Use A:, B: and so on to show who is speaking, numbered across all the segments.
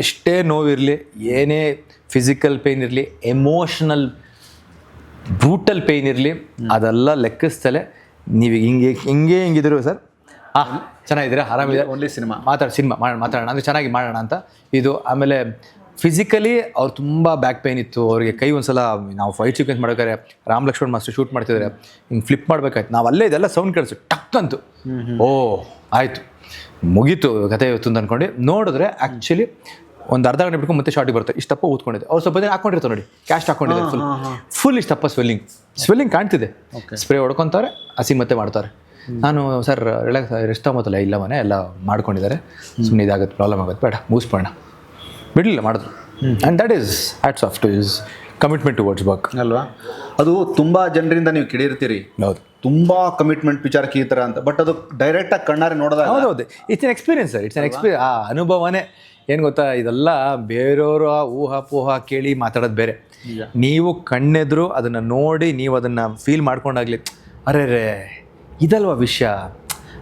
A: ಎಷ್ಟೇ ನೋವಿರಲಿ, ಏನೇ physical pain ಇರಲಿ, ಎಮೋಷನಲ್ ಬ್ರೂಟಲ್ ಪೇಯ್ನ್ ಇರಲಿ, ಅದೆಲ್ಲ ಲೆಕ್ಕಿಸ್ತಲೇ ನೀವು ಹಿಂಗಿದ್ರು ಸರ್ ಚೆನ್ನಾಗಿದ್ದೀರಾ, ಆರಾಮಿದ್ದೀರಾ,
B: ಓನ್ಲಿ ಸಿನಿಮಾ
A: ಮಾತಾಡೋಣ ಅಂದರೆ ಚೆನ್ನಾಗಿ ಮಾಡೋಣ ಅಂತ ಇದು. ಆಮೇಲೆ ಫಿಸಿಕಲಿ ಅವ್ರು ತುಂಬ ಬ್ಯಾಕ್ ಪೇಯ್ನ್ ಇತ್ತು ಅವ್ರಿಗೆ. ಕೈ ಒಂದ್ಸಲ ನಾವು ಫೈಟ್ ಸೀಕ್ವೆನ್ಸ್ ಮಾಡ್ಬೇಕಾದ್ರೆ ರಾಮ್ ಲಕ್ಷ್ಮಣ್ ಮಾಸ್ಟರ್ ಶೂಟ್ ಮಾಡ್ತಿದ್ದಾರೆ, ಹಿಂಗೆ ಫ್ಲಿಪ್ ಮಾಡ್ಬೇಕಾಯ್ತು, ನಾವು ಅಲ್ಲೇ ಇದೆಲ್ಲ ಸೌಂಡ್ ಕೇಳಿಸು ಟಕ್ ಅಂತು. ಓ ಆಯಿತು ಮುಗೀತು ಕತೆ ಇವತ್ತು ಅಂತ ಅಂದ್ಕೊಂಡು ನೋಡಿದ್ರೆ ಆ್ಯಕ್ಚುಲಿ ಒಂದು ಅರ್ಧ ಗಂಟೆ ಬಿಟ್ಕೊಂಡು ಮತ್ತೆ ಶಾರ್ಟಿಗೆ ಬರುತ್ತೆ. ಇಷ್ಟಪ್ಪ ಊದ್ಕೊಂಡಿದೆ, ಅವ್ರು ಸ್ವಲ್ಪ ದಿನ ಹಾಕೊಂಡಿರ್ತಾರೆ ನೋಡಿ, ಕ್ಯಾಸ್ಟ್ ಹಾಕೊಂಡಿದ್ದಾರೆ ಫುಲ್ ಇಷ್ಟಪ್ಪ ಸ್ವೆಲ್ಲಿಂಗ್ ಕಾಣ್ತಿದೆ. ಸ್ಪ್ರೇ ಹೊಡ್ಕೊತಾರೆ, ಹಸಿ ಮತ್ತೆ ಮಾಡ್ತಾರೆ. ನಾನು ಸರ್ ರಿಲ್ಯಾಕ್ಸ್ ರೆಸ್ಟ್ ಆಗೋತ್ತಲ್ಲ, ಇಲ್ಲ ಮನೆ ಎಲ್ಲ ಮಾಡ್ಕೊಂಡಿದ್ದಾರೆ, ಸುಮ್ಮನೆ ಇದಾಗುತ್ತೆ, ಪ್ರಾಬ್ಲಮ್ ಆಗುತ್ತೆ, ಬೇಡ ಮುಗಿಸ್ಬೋಣ, ಬಿಡಲಿಲ್ಲ ಮಾಡಿದ್ರು. And that is hats off two is commitment towards work
B: ಅಲ್ವಾ. ಅದು ತುಂಬ ಜನರಿಂದ ನೀವು ಕೇಳಿರ್ತೀರಿ,
A: ಹೌದು
B: ತುಂಬ ಕಮಿಟ್ಮೆಂಟ್ ವಿಚಾರಕ್ಕೆ ಈ ಥರ ಅಂತ, ಬಟ್ ಅದು ಡೈರೆಕ್ಟಾಗಿ ಕಣ್ಣಾರೆ ನೋಡಿದಾಗ
A: ಹೌದು it's an experience sir, it's an experience. ಆ ಅನುಭವನೇ ಏನು ಗೊತ್ತಾ, ಇದೆಲ್ಲ ಬೇರೆಯವರು ಊಹಾ ಕೇಳಿ ಮಾತಾಡೋದು ಬೇರೆ. ನೀವು ಕಣ್ಣೆದ್ರು ಅದನ್ನು ನೋಡಿ ನೀವು ಅದನ್ನು ಫೀಲ್ ಮಾಡ್ಕೊಂಡಾಗಲಿ, ಅರೆ ಇದಲ್ವಾ ವಿಷಯ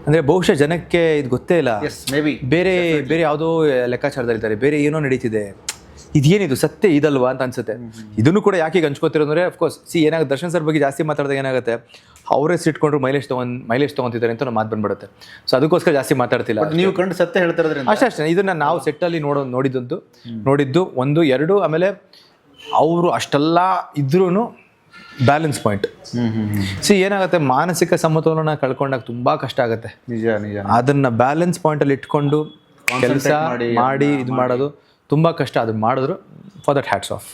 A: ಅಂದರೆ ಬಹುಶಃ ಜನಕ್ಕೆ ಇದು ಗೊತ್ತೇ ಇಲ್ಲ, ಬೇರೆ ಯಾವುದೋ ಲೆಕ್ಕಾಚಾರದಲ್ಲಿದ್ದಾರೆ, ಬೇರೆ ಏನೋ ನಡೀತಿದೆ, ಇದೇನಿದು ಸತ್ಯ ಇದಲ್ವಾ ಅಂತ ಅನ್ಸುತ್ತೆ. ಇದನ್ನು ಕೂಡ ಯಾಕೆ ಹಂಚ್ಕೋತಿರೋ ಅಂದರೆ ಅಫ್ಕೋರ್ಸ್ ಏನಾಗುತ್ತೆ, ದರ್ಶನ್ ಸರ್ ಬಗ್ಗೆ ಜಾಸ್ತಿ ಮಾತಾಡಿದಾಗ ಏನಾಗುತ್ತೆ, ಅವರೇ ಸಿಟ್ಕೊಂಡ್ರು ಮೈಲೇಜ್ ತೊಗೊತಿದ್ದಾರೆ ಅಂತ ಮಾತು ಬಂದ್ಬಿಡುತ್ತೆ. ಸೊ ಅದಕ್ಕೋಸ್ಕರ ಜಾಸ್ತಿ ಮಾತಾಡ್ತಿಲ್ಲ.
B: ನೀವು ಕಂಡು ಸತ್ಯ ಹೇಳ್ತಿರೋದ್ರಿಂದ
A: ಅಷ್ಟೇ. ಇದನ್ನು ನಾವು ಸೆಟ್ಟಲ್ಲಿ ನೋಡಿದ್ದು 1, 2, ಆಮೇಲೆ ಅವರು ಅಷ್ಟೆಲ್ಲ ಇದ್ರೂ ಬ್ಯಾಲೆನ್ಸ್ ಪಾಯಿಂಟ್. ಏನಾಗುತ್ತೆ, ಮಾನಸಿಕ ಸಮತೋಲನ ಕಳ್ಕೊಂಡಾಗ ತುಂಬ ಕಷ್ಟ ಆಗುತ್ತೆ.
B: ನಿಜ
A: ಅದನ್ನು ಬ್ಯಾಲೆನ್ಸ್ ಪಾಯಿಂಟಲ್ಲಿ ಇಟ್ಕೊಂಡು ಕೆಲಸ ಮಾಡಿ ಇದು ಮಾಡೋದು ತುಂಬ ಕಷ್ಟ. ಅದನ್ನು ಮಾಡಿದ್ರು ಫಾರ್ ದಟ್ ಹ್ಯಾಟ್ಸ್ ಆಫ್.